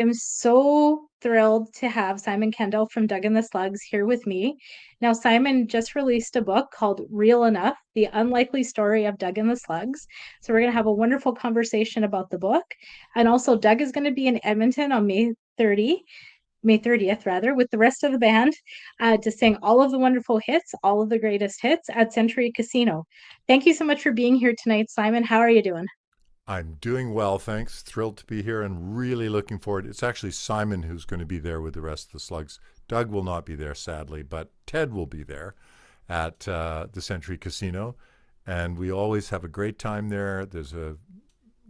am so thrilled to have Simon Kendall from Doug and the Slugs here with me. Now, Simon just released a book called Real Enough: The Unlikely Story of Doug and the Slugs. So, we're going to have a wonderful conversation about the book. And also, Doug is going to be in Edmonton on May 30th rather, with the rest of the band to sing all of the wonderful hits, all of the greatest hits at Century Casino. Thank you so much for being here tonight, Simon. How are you doing? I'm doing well, thanks. Thrilled to be here and really looking forward. It's actually Simon who's going to be there with the rest of the Slugs. Doug will not be there, sadly, but Ted will be there at the Century Casino. And we always have a great time there. There's a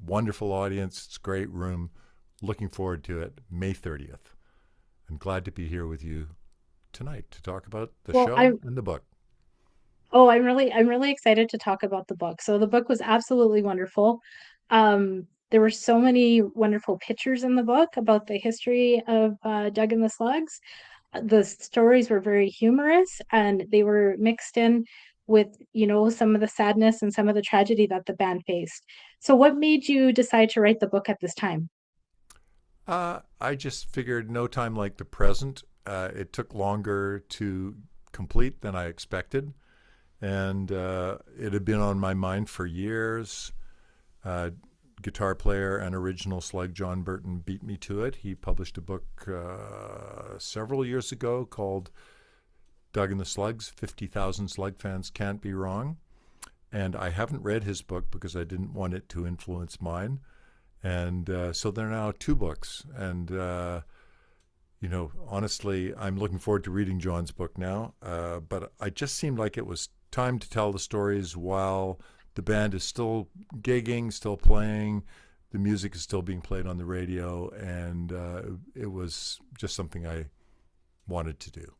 wonderful audience. It's a great room. Looking forward to it. May 30th. I'm glad to be here with you tonight to talk about the Well, show I'm and the book. I'm really excited to talk about the book. So the book was absolutely wonderful. There were so many wonderful pictures in the book about the history of Doug and the Slugs. The stories were very humorous and they were mixed in with, some of the sadness and some of the tragedy that the band faced. So what made you decide to write the book at this time? I just figured no time like the present. It took longer to complete than I expected, and it had been on my mind for years. Uh, Guitar player and original Slug John Burton beat me to it. He published a book several years ago called Doug and the Slugs 50,000 Slug Fans Can't Be Wrong. And I haven't read his book because I didn't want it to influence mine. And so there are now two books. And, honestly, I'm looking forward to reading John's book now. But I just seemed like it was time to tell the stories while the band is still gigging, still playing. The music is still being played on the radio. And it was just something I wanted to do.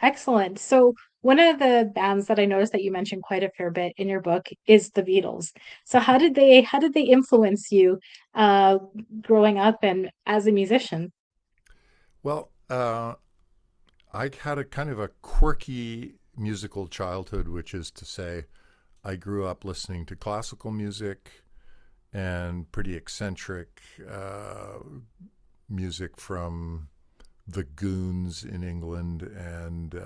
Excellent. So one of the bands that I noticed that you mentioned quite a fair bit in your book is the Beatles. So how did they influence you uh growing up and as a musician? Well, I had a kind of a quirky musical childhood, which is to say, I grew up listening to classical music and pretty eccentric music from the Goons in England and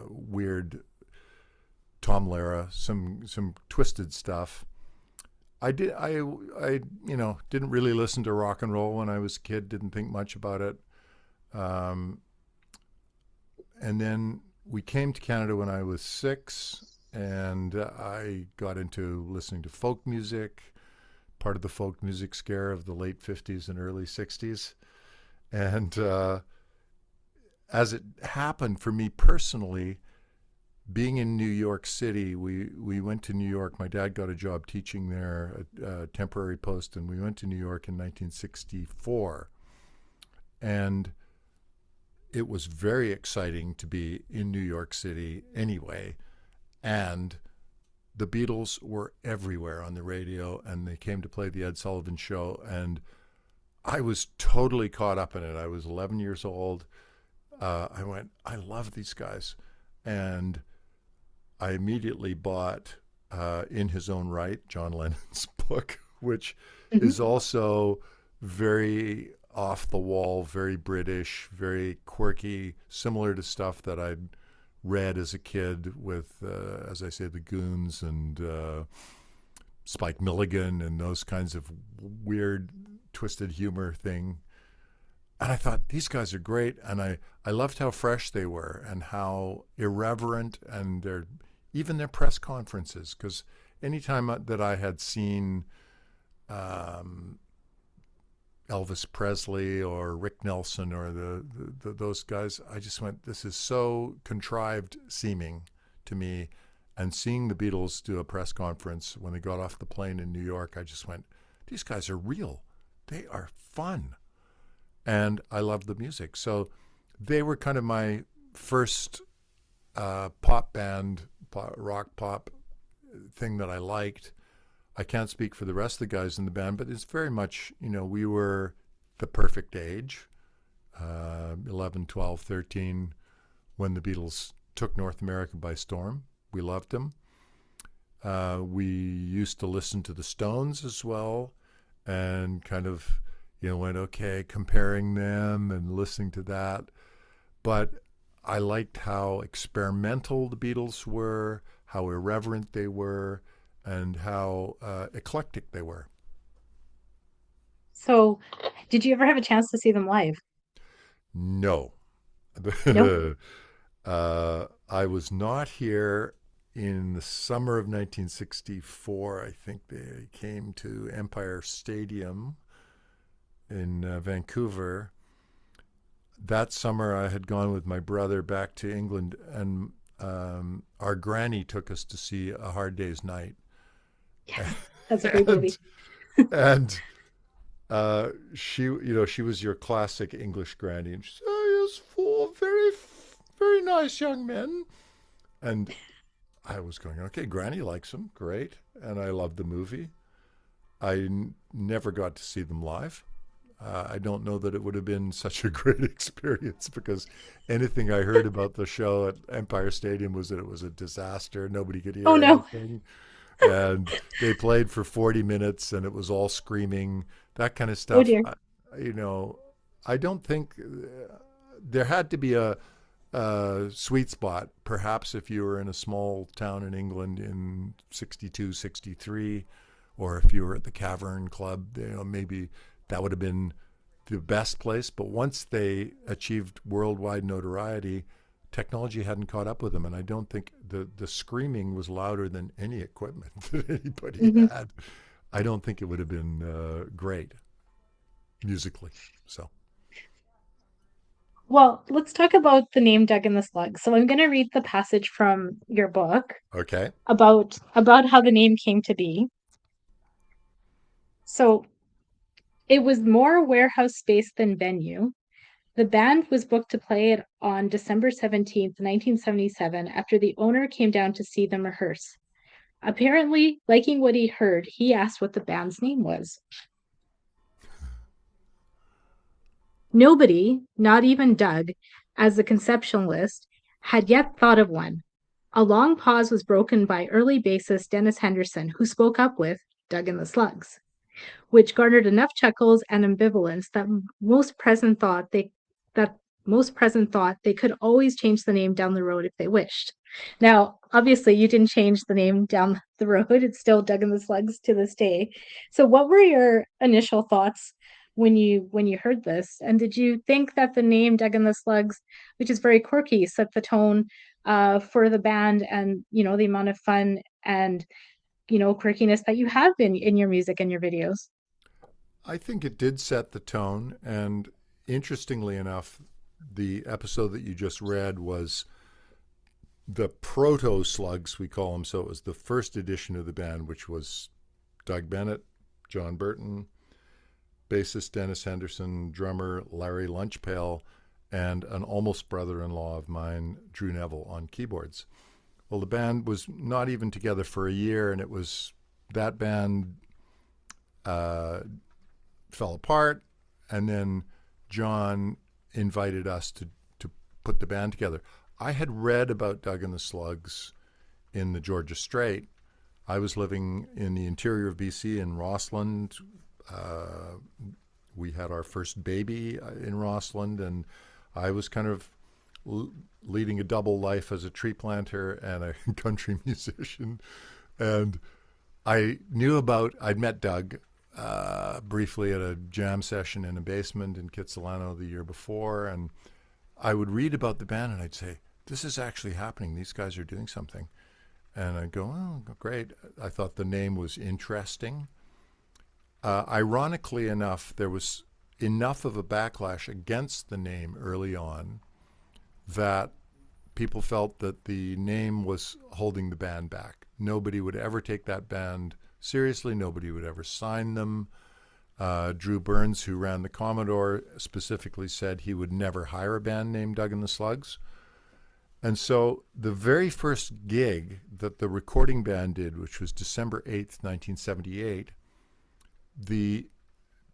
weird Tom Lehrer, some twisted stuff. I didn't really listen to rock and roll when I was a kid. Didn't think much about it. Um, and then we came to Canada when I was 6, and I got into listening to folk music, part of the folk music scare of the late 50s and early 60s. And as it happened for me personally, being in New York City, we went to New York. My dad got a job teaching there, a temporary post, and we went to New York in 1964. And it was very exciting to be in New York City anyway. And the Beatles were everywhere on the radio, and they came to play the Ed Sullivan Show. And I was totally caught up in it. I was 11 years old. I went, I love these guys. And I immediately bought In His Own Right, John Lennon's book, which is Mhm. also very off the wall, very British, very quirky, similar to stuff that I'd read as a kid with, as I say, the Goons and Spike Milligan and those kinds of weird, twisted humor thing. And I thought, these guys are great. And I loved how fresh they were and how irreverent and even their press conferences. Because anytime that I had seen um, Elvis Presley or Rick Nelson or those guys, I just went, this is so contrived seeming to me. And seeing the Beatles do a press conference when they got off the plane in New York, I just went, these guys are real. They are fun. And I loved the music. So they were kind of my first pop band, rock pop thing that I liked. I can't speak for the rest of the guys in the band, but it's very much, we were the perfect age, 11, 12, 13, when the Beatles took North America by storm. We loved them. We used to listen to the Stones as well and kind of went okay, comparing them and listening to that. But I liked how experimental the Beatles were, how irreverent they were, and how eclectic they were. So, did you ever have a chance to see them live? No. Nope. I was not here in the summer of 1964. I think they came to Empire Stadium in Vancouver. That summer, I had gone with my brother back to England, and our granny took us to see A Hard Day's Night. Yes, that's a great movie. and and she was your classic English granny, and she said, "Oh, yes, four very nice young men." And I was going, "Okay, Granny likes them, great," and I loved the movie. Never got to see them live. I don't know that it would have been such a great experience because anything I heard about the show at Empire Stadium was that it was a disaster. Nobody could Oh hear no. anything. And they played for 40 minutes and it was all screaming, that kind of Oh stuff. dear. You know, I don't think there had to be a sweet spot. Perhaps if you were in a small town in England in 62, 63, or if you were at the Cavern Club, maybe that would have been the best place. But once they achieved worldwide notoriety, technology hadn't caught up with them. And I don't think the screaming was louder than any equipment that anybody Hmm. had. I don't think it would have been great musically. So, Well, let's talk about the name Doug and the Slug. So I'm going to read the passage from your book okay. about how the name came to be. So it was more warehouse space than venue. The band was booked to play it on December 17th, 1977, after the owner came down to see them rehearse. Apparently, liking what he heard, he asked what the band's name was. Nobody, not even Doug, as the conceptualist, had yet thought of one. A long pause was broken by early bassist Dennis Henderson, who spoke up with Doug and the Slugs, which garnered enough chuckles and ambivalence that most present thought they could always change the name down the road if they wished. Now, obviously, you didn't change the name down the road. It's still Doug and the Slugs to this day. So, what were your initial thoughts when you heard this? And did you think that the name Doug and the Slugs, which is very quirky, set the tone for the band and the amount of fun and quirkiness that you have in your music and your videos? I think it did set the tone. And interestingly enough, the episode that you just read was the proto Slugs, we call them. So it was the first edition of the band, which was Doug Bennett, John Burton, bassist Dennis Henderson, drummer Larry Lunchpail, and an almost brother in law of mine, Drew Neville, on keyboards. Well, the band was not even together for a year, and it was that band uh, fell apart, and then John invited us to put the band together. I had read about Doug and the Slugs in the Georgia Strait. I was living in the interior of BC in Rossland. Uh, we had our first baby in Rossland, and I was kind of leading a double life as a tree planter and a country musician. And I'd met Doug briefly at a jam session in a basement in Kitsilano the year before, and I would read about the band and I'd say, "This is actually happening. These guys are doing something." And I'd go, "Oh, great." I thought the name was interesting. Ironically enough, there was enough of a backlash against the name early on that people felt that the name was holding the band back. Nobody would ever take that band seriously. Nobody would ever sign them. Drew Burns, who ran the Commodore, specifically said he would never hire a band named Doug and the Slugs. And so the very first gig that the recording band did, which was December 8th, 1978, the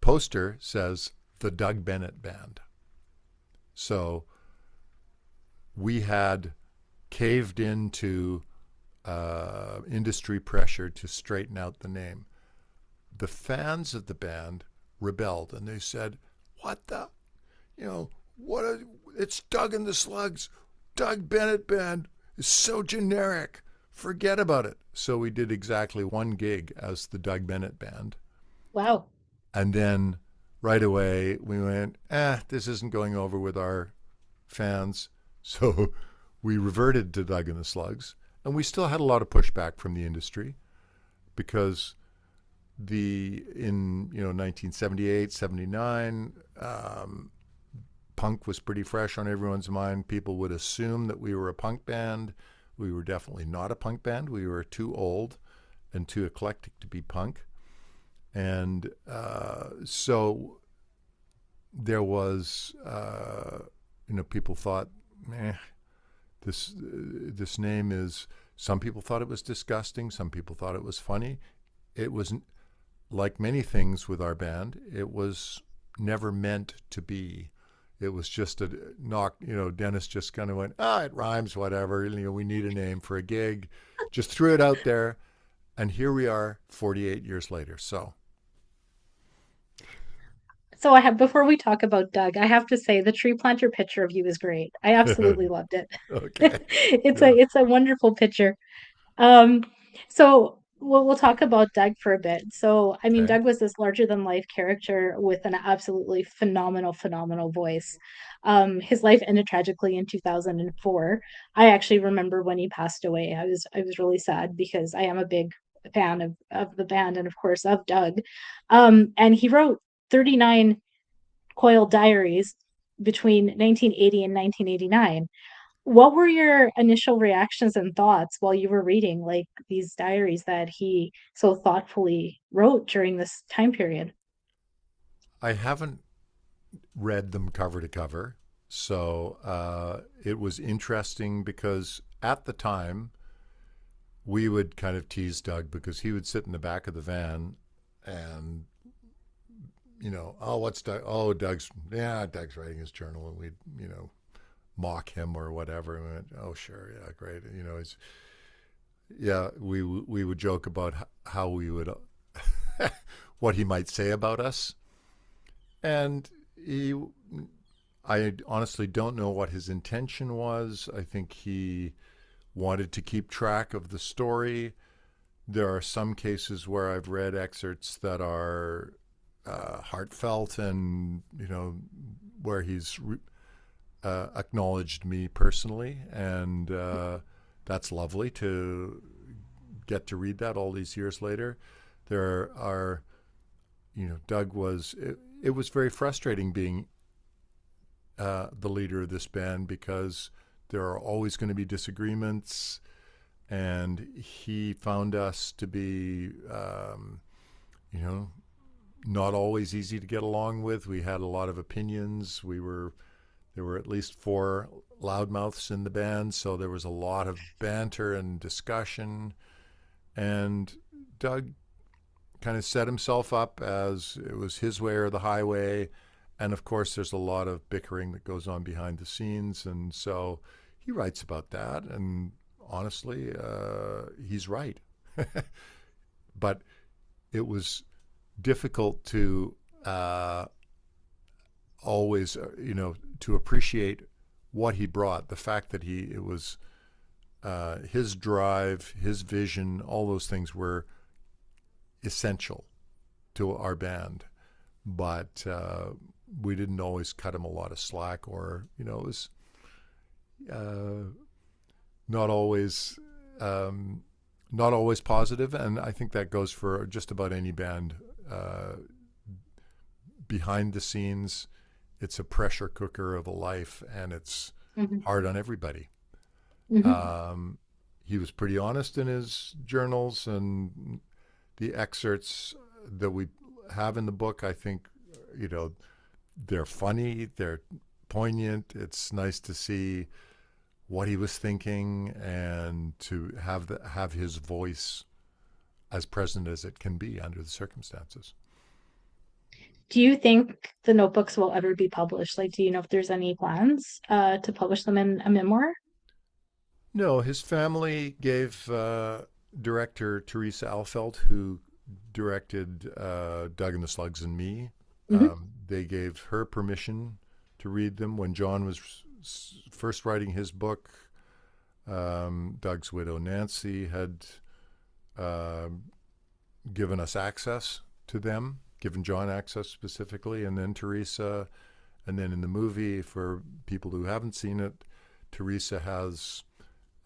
poster says the Doug Bennett Band. So we had caved into industry pressure to straighten out the name. The fans of the band rebelled and they said, "What the, you know, what? It's Doug and the Slugs. Doug Bennett Band is so generic. Forget about it." So we did exactly one gig as the Doug Bennett Band. Wow. And then right away we went, this isn't going over with our fans. So we reverted to Doug and the Slugs. And we still had a lot of pushback from the industry because in 1978, 79, punk was pretty fresh on everyone's mind. People would assume that we were a punk band. We were definitely not a punk band. We were too old and too eclectic to be punk. And so there was, people thought, this name is. Some people thought it was disgusting. Some people thought it was funny. It was like many things with our band. It was never meant to be. It was just a knock. Dennis just kind of went, it rhymes, whatever. We need a name for a gig. Just threw it out there, and here we are, 48 years later. So I have before we talk about Doug, I have to say the tree planter picture of you is great. I absolutely loved it. Okay, It's a yeah, it's a wonderful picture. Um, so we'll talk about Doug for a bit. So, I mean, okay. Doug was this larger than life character with an absolutely phenomenal voice. His life ended tragically in 2004. I actually remember when he passed away. I was really sad because I am a big fan of the band and of course of Doug. And he wrote 39 coil diaries between 1980 and 1989. What were your initial reactions and thoughts while you were reading like these diaries that he so thoughtfully wrote during this time period? I haven't read them cover to cover, so it was interesting because at the time we would kind of tease Doug because he would sit in the back of the van and oh, what's Doug? Oh, Doug's writing his journal, and we'd mock him or whatever. And we went, oh, sure, yeah, great. He's yeah. We would joke about how we would what he might say about us, and I honestly don't know what his intention was. I think he wanted to keep track of the story. There are some cases where I've read excerpts that are heartfelt and where he's acknowledged me personally, and that's lovely to get to read that all these years later. There are, Doug was. It was very frustrating being the leader of this band because there are always going to be disagreements, and he found us to be, you know, not always easy to get along with. We had a lot of opinions. There were at least four loudmouths in the band, so there was a lot of banter and discussion. And Doug kind of set himself up as it was his way or the highway. And of course, there's a lot of bickering that goes on behind the scenes. And so he writes about that. And honestly, he's right. But it was difficult to always, to appreciate what he brought. The fact that it was his drive, his vision, all those things were essential to our band. But we didn't always cut him a lot of slack, or it was not always not always positive. And I think that goes for just about any band. Behind the scenes, it's a pressure cooker of a life, and it's Mhm. hard on everybody. Mhm. He was pretty honest in his journals, and the excerpts that we have in the book, I think, they're funny, they're poignant. It's nice to see what he was thinking and to have his voice as present as it can be under the circumstances. Do you think the notebooks will ever be published? Like, do you know if there's any plans to publish them in a memoir? No, his family gave director Teresa Alfeld, who directed Doug and the Slugs and me, Hmm. They gave her permission to read them when John was first writing his book. Doug's widow Nancy had uh, given us access to them, given John access specifically, and then Teresa. And then in the movie, for people who haven't seen it, Teresa has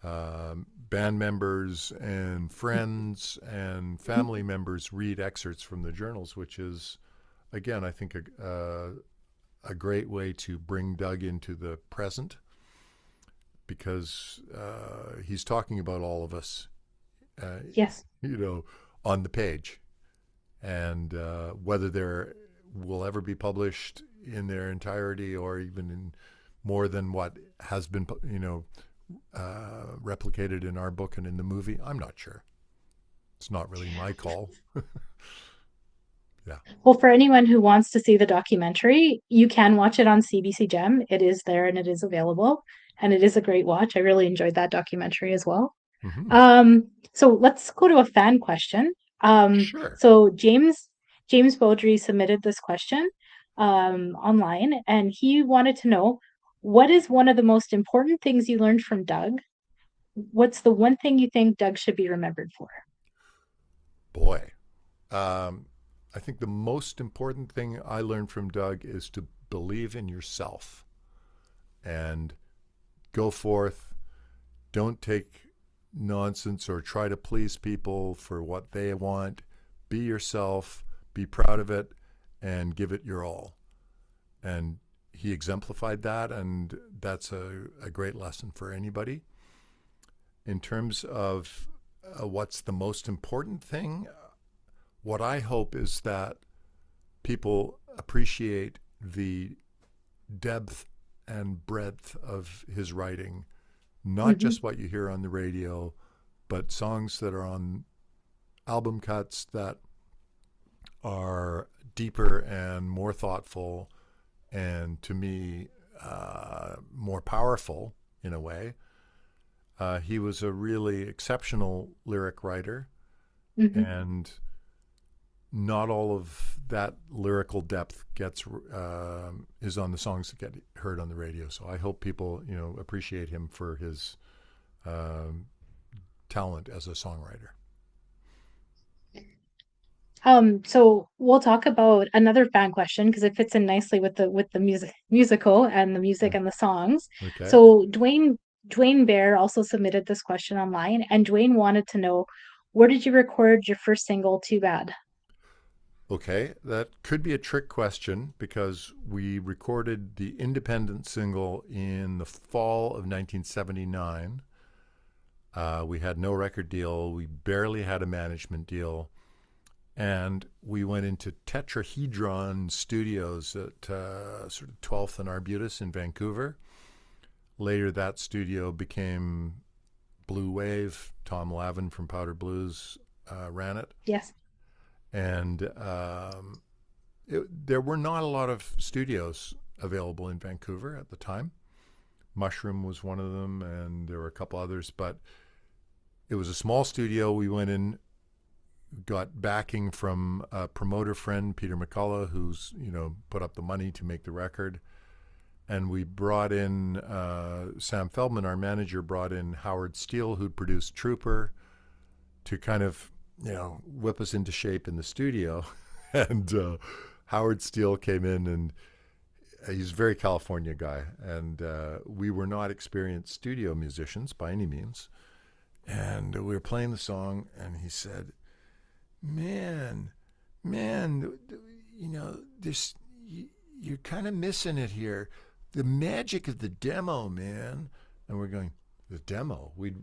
band members and friends and family members read excerpts from the journals, which is, again, I think a great way to bring Doug into the present because he's talking about all of us, uh, Yes. you know, on the page. And whether they will ever be published in their entirety or even in more than what has been, replicated in our book and in the movie, I'm not sure. It's not really my call. Yeah. Well, for anyone who wants to see the documentary, you can watch it on CBC Gem. It is there and it is available, and it is a great watch. I really enjoyed that documentary as well. Mm-hmm. So let's go to a fan question. Sure. So James Beaudry submitted this question online, and he wanted to know what is one of the most important things you learned from Doug? What's the one thing you think Doug should be remembered for? Boy. Um, I think the most important thing I learned from Doug is to believe in yourself and go forth. Don't take nonsense or try to please people for what they want. Be yourself, be proud of it, and give it your all. And he exemplified that, and that's a great lesson for anybody. In terms of what's the most important thing, what I hope is that people appreciate the depth and breadth of his writing, not Hmm. just what you hear on the radio, but songs that are on album cuts that are deeper and more thoughtful, and to me, more powerful in a way. He was a really exceptional lyric writer, Hmm. and not all of that lyrical depth gets is on the songs that get heard on the radio. So I hope people appreciate him for his um, talent as a songwriter. So we'll talk about another fan question because it fits in nicely with the musical and the music and the songs. Okay. So Dwayne Bear also submitted this question online, and Dwayne wanted to know where did you record your first single, Too Bad? Okay, that could be a trick question because we recorded the independent single in the fall of 1979. We had no record deal. We barely had a management deal. And we went into Tetrahedron Studios at sort of 12th and Arbutus in Vancouver. Later, that studio became Blue Wave. Tom Lavin from Powder Blues ran it. Yes. And there were not a lot of studios available in Vancouver at the time. Mushroom was one of them, and there were a couple others, but it was a small studio. We went in, got backing from a promoter friend, Peter McCullough, who's put up the money to make the record, and we brought in Sam Feldman, our manager, brought in Howard Steele, who'd produced Trooper, to kind of whip us into shape in the studio. And Howard Steele came in, and he's a very California guy, and we were not experienced studio musicians by any means. And we were playing the song, and he said, "Man, man, this you're kind of missing it here. The magic of the demo, man." And we're going, "The demo?" We'd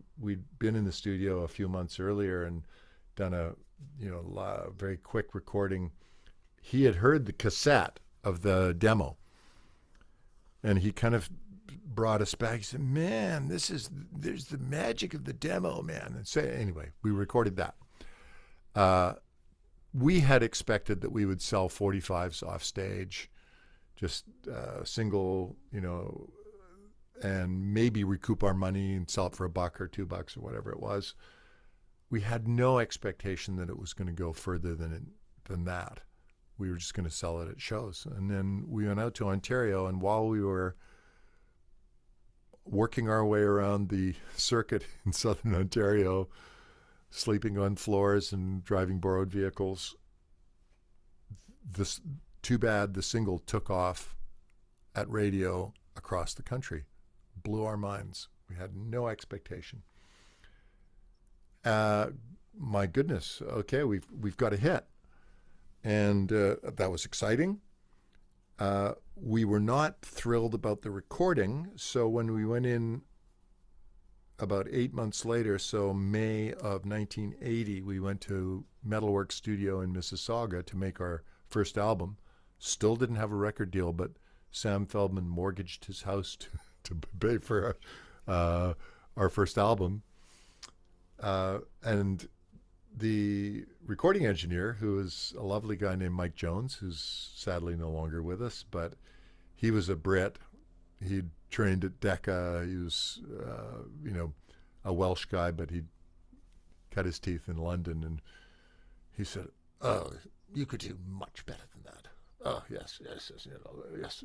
been in the studio a few months earlier and done a very quick recording. He had heard the cassette of the demo, and he kind of brought us back. He said, "Man, there's the magic of the demo, man." And so anyway, we recorded that. Uh, we had expected that we would sell 45s off stage, just single, and maybe recoup our money and sell it for $1 or $2 or whatever it was. We had no expectation that it was going to go further than that. We were just going to sell it at shows. And then we went out to Ontario, and while we were working our way around the circuit in southern Ontario, sleeping on floors and driving borrowed vehicles, this too bad the single took off at radio across the country. Blew our minds. We had no expectation. Uh, my goodness. Okay, we've got a hit, and that was exciting. We were not thrilled about the recording, so when we went in about 8 months later, so May of 1980, we went to Metalworks Studio in Mississauga to make our first album. Still didn't have a record deal, but Sam Feldman mortgaged his house to pay for our first album. And the recording engineer, who was a lovely guy named Mike Jones, who's sadly no longer with us, but he was a Brit. He'd trained at Decca. He was, a Welsh guy, but he'd cut his teeth in London. And he said, "Oh, you could do much better than that." Oh, yes, yes, yes, yes.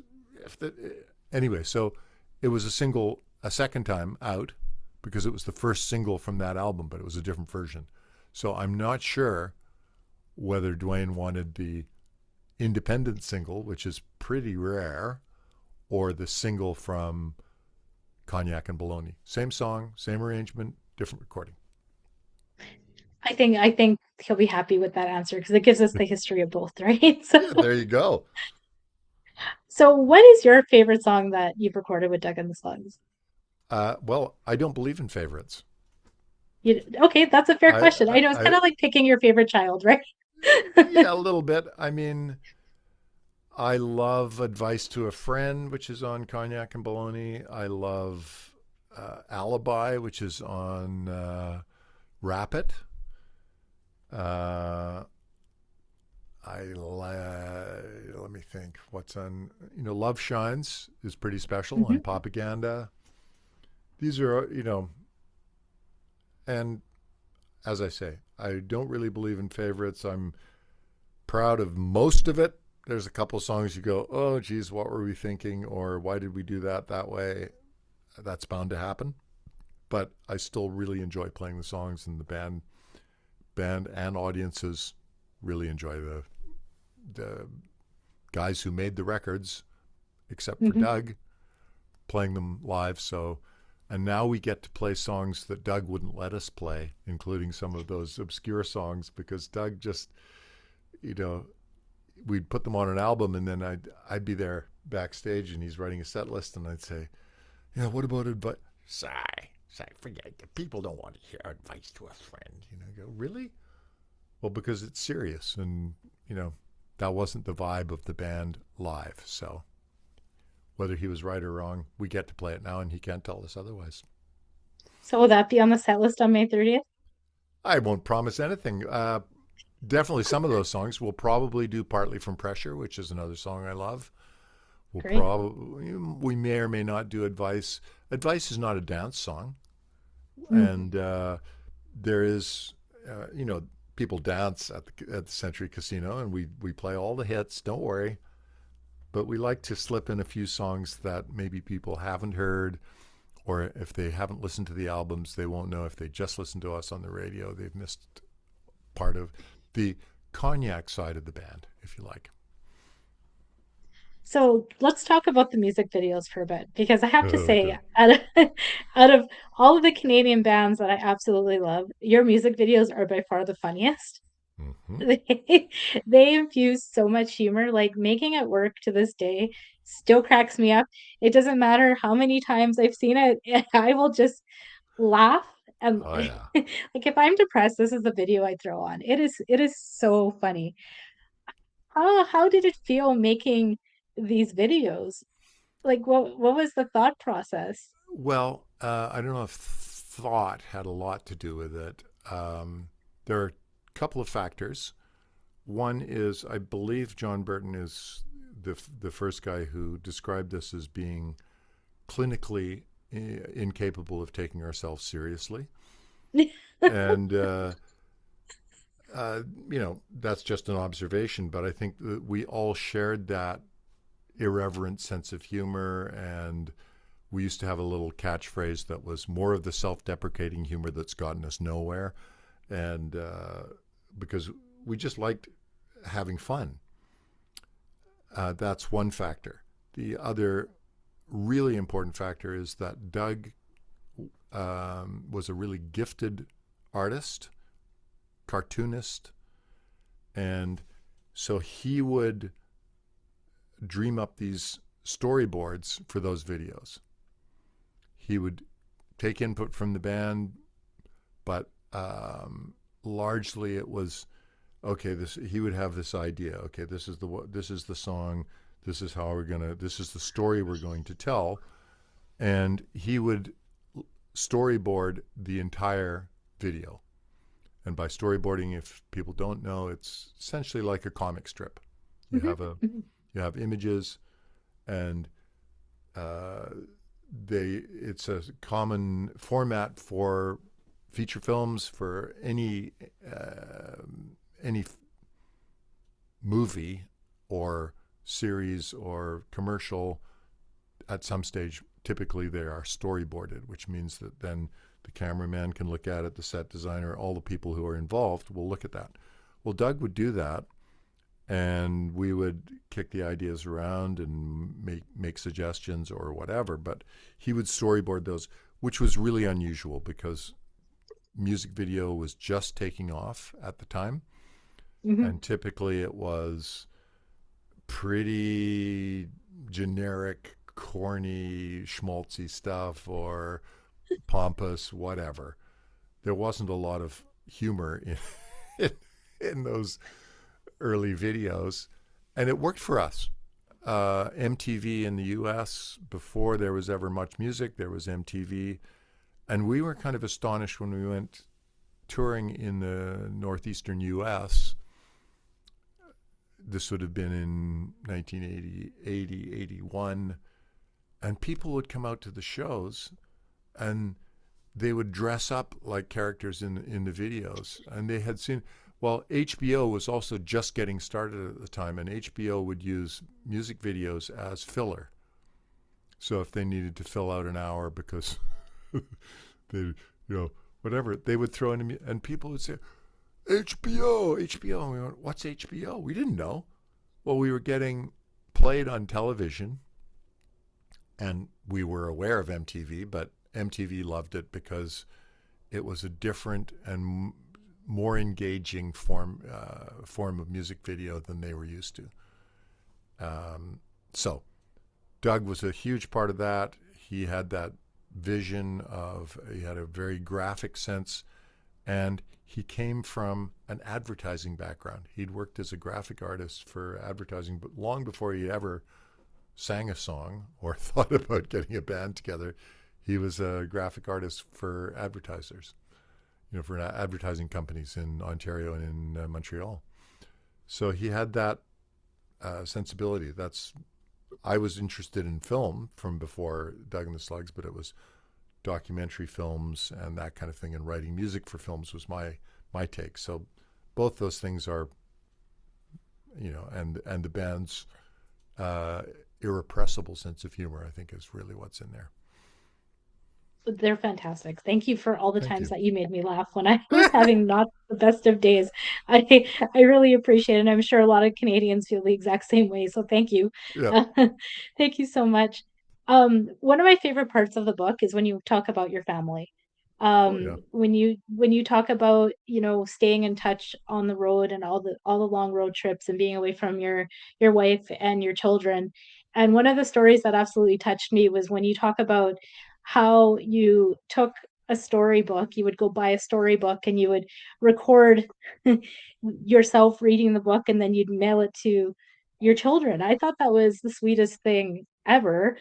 Anyway, so it was a single, a second time out, because it was the first single from that album, but it was a different version. So I'm not sure whether Dwayne wanted the independent single, which is pretty rare, or the single from Cognac and Bologna. Same song, same arrangement, different recording. I think he'll be happy with that answer because it gives us the history of both, right? So Yeah, there you go. so what is your favorite song that you've recorded with Doug and the Slugs? Well, I don't believe in favorites. Okay, that's a fair question. I know it's I kind of like picking your favorite child, right? yeah, a little bit. I mean, I love Advice to a Friend, which is on Cognac and Bologna. I love Alibi, which is on Wrap It. Uh, let me think. What's on? Love Shines is pretty special on Mhm. Propaganda. These are, and as I say, I don't really believe in favorites. I'm proud of most of it. There's a couple songs you go, "Oh, geez, what were we thinking?" Or "Why did we do that way?" That's bound to happen. But I still really enjoy playing the songs, and the band and audiences really enjoy the guys who made the records, except for Mhm. Doug, playing them live. So, and now we get to play songs that Doug wouldn't let us play, including some of those obscure songs, because Doug just, you know, we'd put them on an album, and then I'd be there backstage, and he's writing a set list, and I'd say, "Yeah, what about advice?" Forget it. People don't want to hear advice to a friend. I go, "Really?" Well, because it's serious, and that wasn't the vibe of the band live. So whether he was right or wrong, we get to play it now, and he can't tell us otherwise. So will that be on the set list on May 30th? I won't promise anything. Definitely some of those songs. We'll probably do Partly from Pressure, which is another song I love. Great. We may or may not do Advice. Advice is not a dance song, Mm. and there is, people dance at the Century Casino, and we play all the hits. Don't worry, but we like to slip in a few songs that maybe people haven't heard, or if they haven't listened to the albums, they won't know. If they just listen to us on the radio, they've missed part of the Cognac side of the band, if you like. So let's talk about the music videos for a bit because I have to Okay. say, out of all of the Canadian bands that I absolutely love, your music videos are by far the funniest. Mm-hmm. They infuse so much humor, like making it work to this day still cracks me up. It doesn't matter how many times I've seen it, I will just laugh and Oh yeah. like if I'm depressed, this is the video I throw on. It is so funny. How did it feel making these videos? Like what was the thought process? Well, I don't know if thought had a lot to do with it. There are a couple of factors. One is I believe John Burton is the first guy who described this as being clinically incapable of taking ourselves seriously, and uh, that's just an observation, but I think that we all shared that irreverent sense of humor. And we used to have a little catchphrase that was more of the self deprecating humor that's gotten us nowhere. And because we just liked having fun. That's one factor. The other really important factor is that Doug was a really gifted artist, cartoonist, and so he would dream up these storyboards for those videos. He would take input from the band, but largely it was okay. This he would have this idea. Okay, this is the song. This is how we're gonna. This is the story we're going to tell, and he would storyboard the entire video. And by storyboarding, if people don't know, it's essentially like a comic strip. You Mhm, have a mhm, you have images, and uh, it's a common format for feature films, for uh, any movie or series or commercial. At some stage, typically they are storyboarded, which means that then the cameraman can look at it, the set designer, all the people who are involved will look at that. Well, Doug would do that, and we would kick the ideas around and make suggestions or whatever. But he would storyboard those, which was really unusual because music video was just taking off at the time, mhm. and typically it was pretty generic, corny, schmaltzy stuff or pompous, whatever. There wasn't a lot of humor in, in those early videos, and it worked for us. MTV in the US, before there was ever much music, there was MTV. And we were kind of astonished when we went touring in the northeastern US. This would have been in 1980, 80, 81. And people would come out to the shows and they would dress up like characters in the videos. And they had seen, well, HBO was also just getting started at the time, and HBO would use music videos as filler. So if they needed to fill out an hour because they, whatever, they would throw in, and people would say, HBO, HBO. And we went, what's HBO? We didn't know. Well, we were getting played on television, and we were aware of MTV, but MTV loved it because it was a different and more engaging form of music video than they were used to. So Doug was a huge part of that. He had that vision of, he had a very graphic sense, and he came from an advertising background. He'd worked as a graphic artist for advertising, but long before he ever sang a song or thought about getting a band together, he was a graphic artist for advertisers, for advertising companies in Ontario and in Montreal. So he had that sensibility. I was interested in film from before Doug and the Slugs, but it was documentary films and that kind of thing, and writing music for films was my take. So both those things are, and the band's uh, irrepressible sense of humor, I think, is really what's in there. They're fantastic. Thank you for all the Thank times you. that you made me laugh when I was having not the best of days. I really appreciate it. And I'm sure a lot of Canadians feel the exact same way. So thank you. Yeah. Uh, thank you so much. One of my favorite parts of the book is when you talk about your family. Oh yeah. When you talk about, staying in touch on the road and all the long road trips and being away from your wife and your children. And one of the stories that absolutely touched me was when you talk about how you took a storybook, you would go buy a storybook and you would record yourself reading the book and then you'd mail it to your children. I thought that was the sweetest thing ever,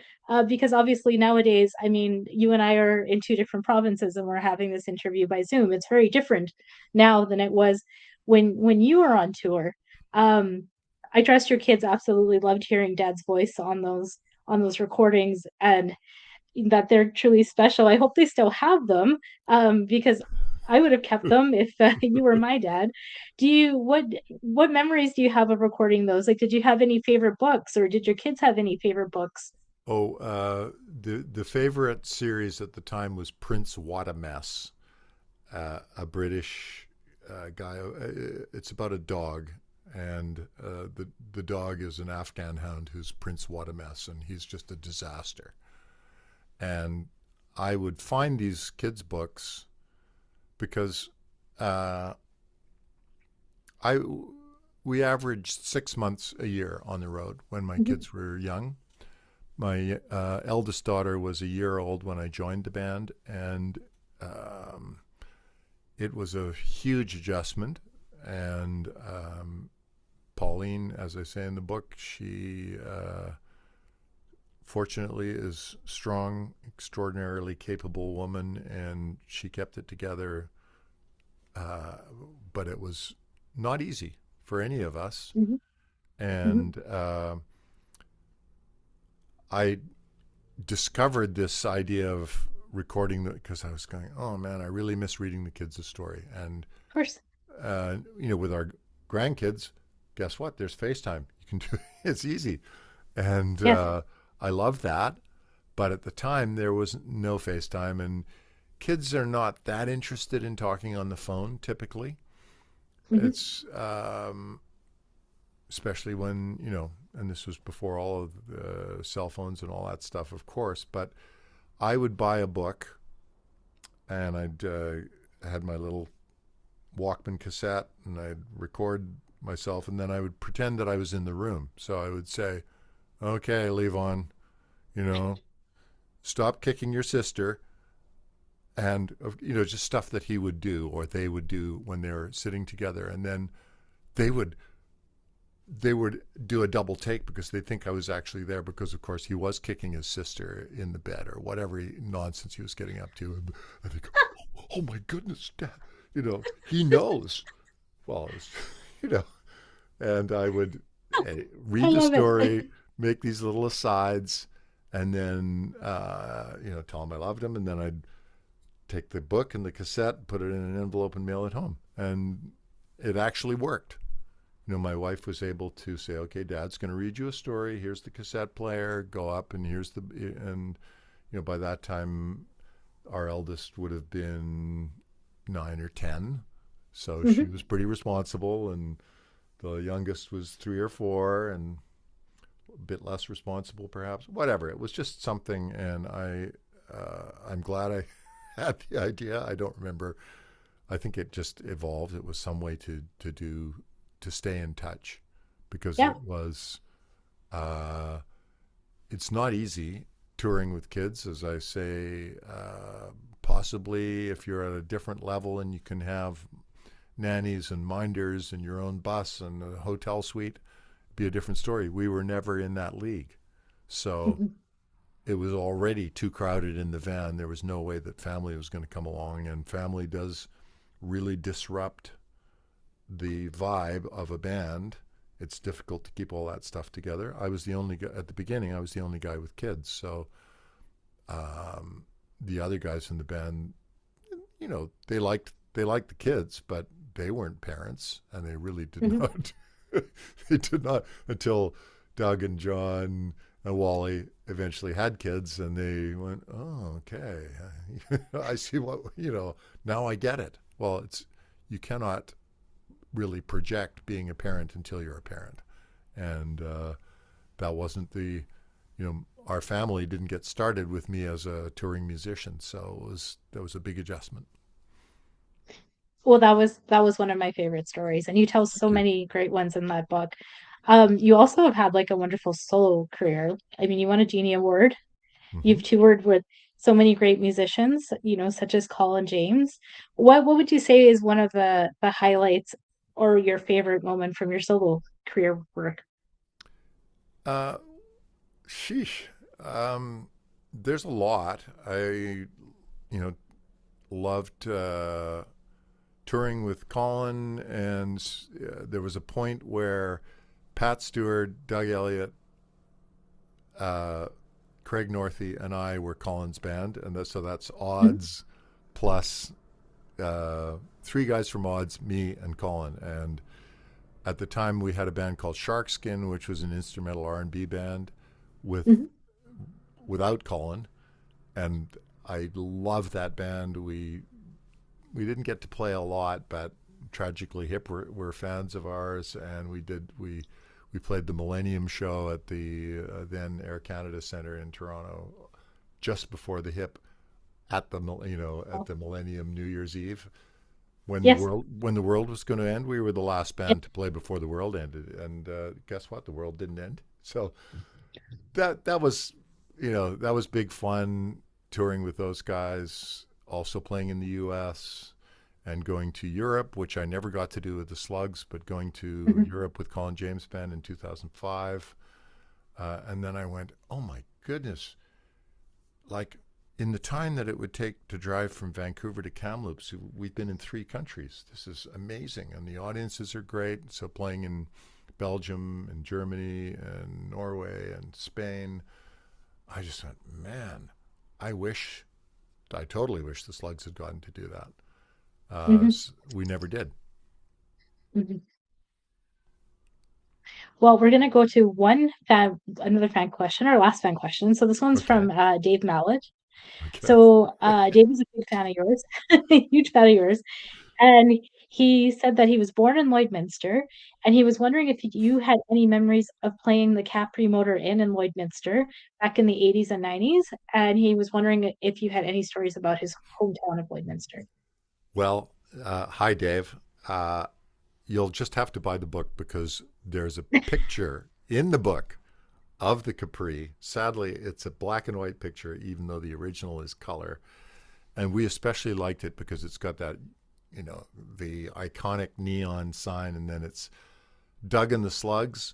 because obviously nowadays, I mean, you and I are in two different provinces and we're having this interview by Zoom. It's very different now than it was when you were on tour. Um, I trust your kids absolutely loved hearing Dad's voice on those recordings, and that they're truly special. I hope they still have them, because I would have kept them if you were my dad. Do you what memories do you have of recording those? Like, did you have any favorite books, or did your kids have any favorite books? Oh, the favorite series at the time was Prince What a Mess, a British guy. It's about a dog, and the dog is an Afghan hound who's Prince What a Mess, and he's just a disaster. And I would find these kids' books because uh, I we averaged 6 months a year on the road when my Mhm, kids were young. My eldest daughter was a year old when I joined the band, and um, it was a huge adjustment. And Pauline, as I say in the book, she fortunately is strong, extraordinarily capable woman, and she kept it together. Uh, but it was not easy for any of us. mhm, mhm. And I discovered this idea of recording because I was going, oh man, I really miss reading the kids a story. And Of course. with our grandkids, guess what? There's FaceTime. You can do it's easy, and Yes. I love that. But at the time, there was no FaceTime, and kids are not that interested in talking on the phone typically. Mhm, It's especially when and this was before all of the cell phones and all that stuff, of course. But I would buy a book, and I had my little Walkman cassette, and I'd record myself, and then I would pretend that I was in the room. So I would say, "Okay, Levon, you know, stop kicking your sister," and just stuff that he would do or they would do when they were sitting together, and then they would they would do a double take because they think I was actually there because, of course, he was kicking his sister in the bed or whatever nonsense he was getting up to. And I think, oh my goodness, Dad, he knows. Well, it's, you know, and I would I read the love it. story, make these little asides, and then, tell him I loved him. And then I'd take the book and the cassette, put it in an envelope, and mail it home. And it actually worked. My wife was able to say, "Okay, Dad's going to read you a story. Here's the cassette player. Go up, and by that time, our eldest would have been 9 or 10, so she Mhm. was pretty responsible, and the youngest was 3 or 4, and a bit less responsible, perhaps. Whatever. It was just something, and I'm glad I had the idea. I don't remember. I think it just evolved. It was some way to stay in touch because Yeah. uh, it's not easy touring with kids, as I say. Possibly if you're at a different level and you can have nannies and minders and your own bus and a hotel suite, be a different story. We were never in that league, so Mhm. it was already too crowded in the van. There was no way that family was going to come along, and family does really disrupt the vibe of a band. It's difficult to keep all that stuff together. I was the only guy at the beginning. I was the only guy with kids, so um, the other guys in the band, they liked the kids, but they weren't parents, and they really did Mhm. not. They did not until Doug and John and Wally eventually had kids, and they went, "Oh, okay, I see what Now I get it." Well, you cannot really project being a parent until you're a parent. And that wasn't our family didn't get started with me as a touring musician. So that was a big adjustment. Well, that was one of my favorite stories, and you tell so Thank you. many great ones in that book. You also have had like a wonderful solo career. I mean, you won a Genie Award. Mm-hmm. You've toured with so many great musicians, such as Colin James. What would you say is one of the highlights or your favorite moment from your solo career work? Uh, sheesh. Um, there's a lot. You know, loved touring with Colin, and there was a point where Pat Stewart, Doug Elliott, uh, Craig Northey, and I were Colin's band, and so that's Mhm. odds plus three guys from Odds, me and Colin. And at the time, we had a band called Sharkskin, which was an instrumental R&B band with Mhm. without Colin. And I loved that band. We didn't get to play a lot, but Tragically Hip were fans of ours, and we played the Millennium Show at the then Air Canada Centre in Toronto just before the Hip at the at Oh, the Millennium New Year's Eve yes. when the world was going to end. We were the last band to play before the world ended, and guess what? The world didn't end. So that was that was big fun touring with those guys. Also playing in the U.S. and going to Europe, which I never got to do with the Slugs, but going to Mhm. Europe with Colin James Band in 2005. And then I went, oh my goodness, like in the time that it would take to drive from Vancouver to Kamloops, we've been in 3 countries. This is amazing. And the audiences are great. So playing in Belgium and Germany and Norway and Spain, I just went, man, I wish, I totally wish the Slugs had gotten to do that. Mhm. We never did. Mhm. Well, we're gonna go to another fan question, our last fan question. So this one's Okay. from Dave Mallett. Okay. So Dave is a big fan of yours, a huge fan of yours, and he said that he was born in Lloydminster, and he was wondering if you had any memories of playing the Capri Motor Inn in Lloydminster back in the 80s and 90s, and he was wondering if you had any stories about his hometown of Lloydminster. Well, hi, Dave. Uh, you'll just have to buy the book because there's a picture in the book of the Capri. Sadly, it's a black and white picture, even though the original is color. And we especially liked it because it's got that, the iconic neon sign, and then it's Doug and the Slugs,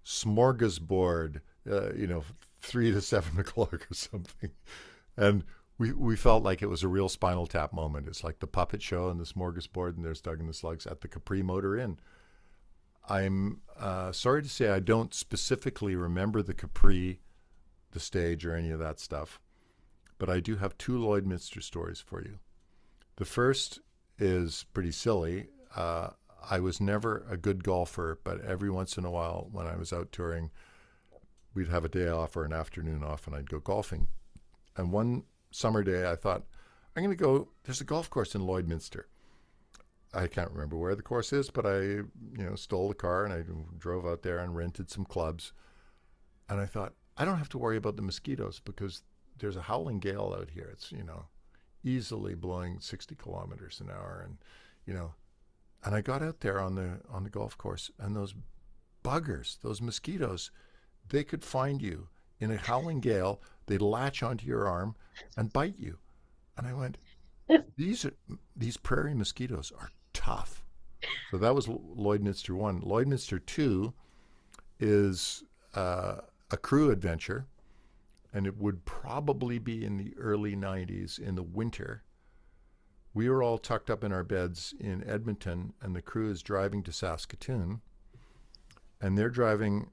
smorgasbord, 3 to 7 o'clock or something. And we felt like it was a real Spinal Tap moment. It's like the puppet show and the smorgasbord, and there's Doug and the Slugs at the Capri Motor Inn. I'm sorry to say I don't specifically remember the Capri, the stage, or any of that stuff, but I do have 2 Lloydminster stories for you. The first is pretty silly. I was never a good golfer, but every once in a while when I was out touring, we'd have a day off or an afternoon off, and I'd go golfing. And one summer day, I thought, I'm going to go. There's a golf course in Lloydminster. I can't remember where the course is, but I stole the car and I drove out there and rented some clubs. And I thought, I don't have to worry about the mosquitoes because there's a howling gale out here. It's, easily blowing 60 kilometers an hour. You know, and I got out there on the golf course, and those buggers, those mosquitoes, they could find you in a howling gale. They'd latch onto your arm and bite you. And I went, these are, these prairie mosquitoes are tough. So that was Lloydminster 1. Lloydminster 2 is a crew adventure, and it would probably be in the early 90s in the winter. We were all tucked up in our beds in Edmonton, and the crew is driving to Saskatoon. And they're driving,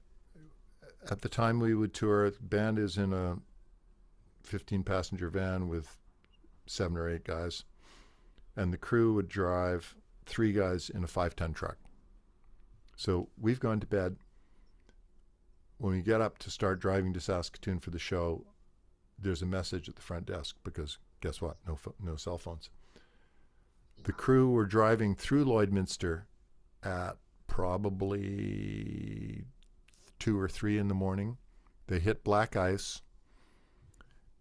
at the time we would tour, the band is in a 15 passenger van with 7 or 8 guys. And the crew would drive 3 guys in a 5-ton truck. So we've gone to bed. When we get up to start driving to Saskatoon for the show, there's a message at the front desk because guess what? No cell phones. The crew were driving through Lloydminster at probably 2 or 3 in the morning. They hit black ice,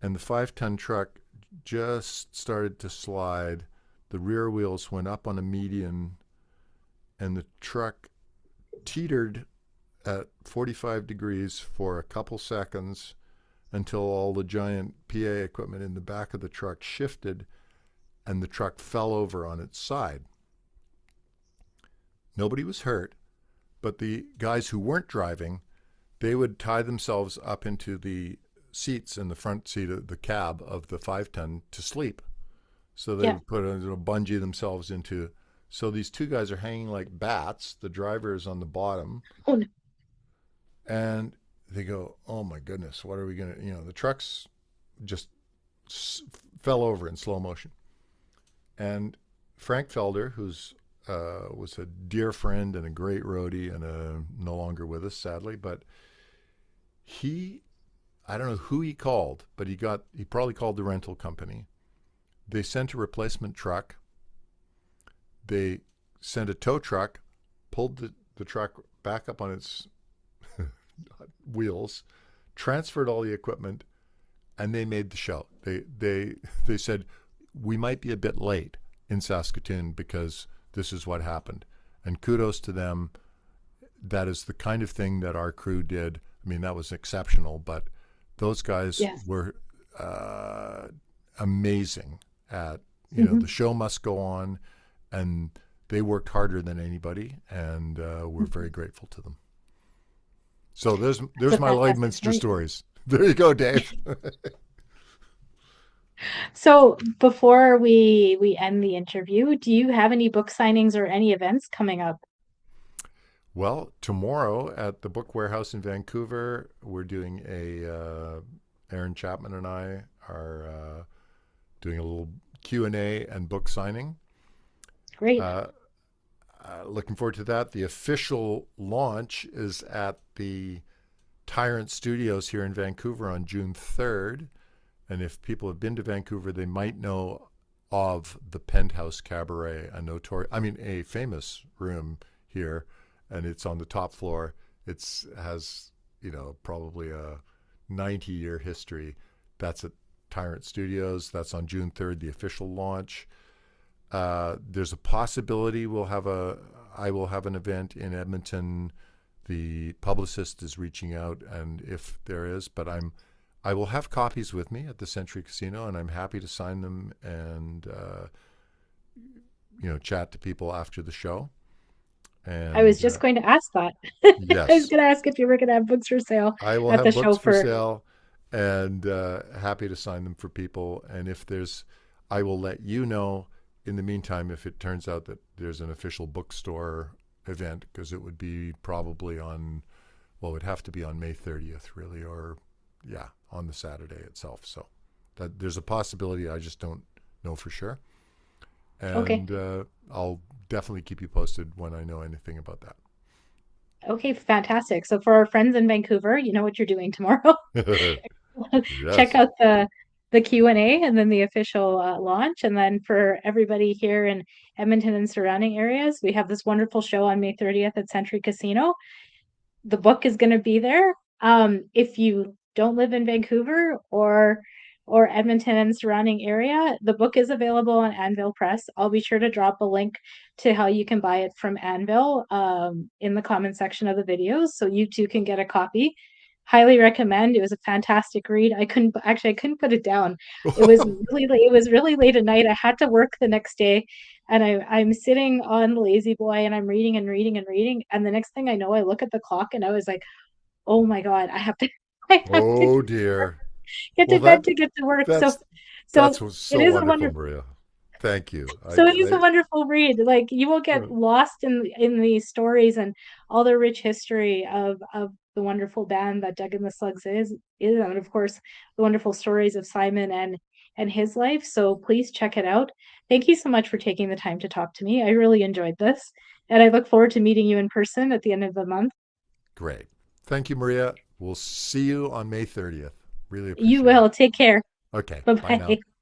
and the 5-ton truck just started to slide. The rear wheels went up on a median, and the truck teetered at 45 degrees for a couple seconds until all the giant PA equipment in the back of the truck shifted and the truck fell over on its side. Nobody was hurt, but the guys who weren't driving, they would tie themselves up into the seats in the front seat of the cab of the 5-ton to sleep. So they Yeah. would put a bungee themselves into. So these 2 guys are hanging like bats. The driver is on the bottom, Oh, no. and they go, "Oh my goodness, what are we gonna?" The trucks just fell over in slow motion, and Frank Felder, who's was a dear friend and a great roadie, and no longer with us, sadly. But he, I don't know who he called, but he probably called the rental company. They sent a replacement truck. They sent a tow truck, pulled the truck back up on its wheels, transferred all the equipment, and they made the show. They said we might be a bit late in Saskatoon because this is what happened, and kudos to them. That is the kind of thing that our crew did. I mean, that was exceptional, but those guys Yes. were amazing at, the Hmm. show must go on, and they worked harder than anybody, and we're very grateful to them. So That's a there's my fantastic Lloydminster story. stories. There you go, Dave. So before we end the interview, do you have any book signings or any events coming up? Well, tomorrow at the Book Warehouse in Vancouver, we're doing Aaron Chapman and I are doing a little Q&A and book signing. Great. Uh, Looking forward to that. The official launch is at the Tyrant Studios here in Vancouver on June 3rd. And if people have been to Vancouver, they might know of the Penthouse Cabaret, a famous room here, and it's on the top floor. It's has, probably a 90-year history. That's at Tyrant Studios. That's on June 3rd, the official launch. There's a possibility I will have an event in Edmonton. The publicist is reaching out, and if there is, but I will have copies with me at the Century Casino, and I'm happy to sign them and chat to people after the show. I was And just going to ask that. I was yes, going to ask if you were going to have books for sale I will at the have show books for for. sale, and happy to sign them for people. And if there's, I will let you know. In the meantime, if it turns out that there's an official bookstore event, because it would be probably it would have to be on May 30th, really, or yeah, on the Saturday itself. So that there's a possibility. I just don't know for sure, Okay. and I'll definitely keep you posted when I know anything about Okay, fantastic. So for our friends in Vancouver, you know what you're doing tomorrow. that. Check Yes. out the Q&A and then the official launch. And then for everybody here in Edmonton and surrounding areas, we have this wonderful show on May 30th at Century Casino. The book is going to be there. If you don't live in Vancouver or Edmonton and surrounding area, the book is available on Anvil Press. I'll be sure to drop a link to how you can buy it from Anvil in the comment section of the videos, so you too can get a copy. Highly recommend. It was a fantastic read. I couldn't put it down. It was really late. It was really late at night. I had to work the next day, and I'm sitting on the lazy boy and I'm reading and reading and reading, and the next thing I know, I look at the clock and I was like, oh my God, I have to I have to Oh dear. get to Well, bed to get to work. So that's so it so is a wonderful, wonderful Maria. Thank you. so it is a wonderful read. Like you will get Uh, lost in these stories and all the rich history of the wonderful band that Doug and the Slugs is, and of course the wonderful stories of Simon and his life. So please check it out. Thank you so much for taking the time to talk to me. I really enjoyed this, and I look forward to meeting you in person at the end of the month. Great. Thank you, Maria. We'll see you on May 30th. Really You appreciate it. will. Take care. Okay. Bye Bye now. bye.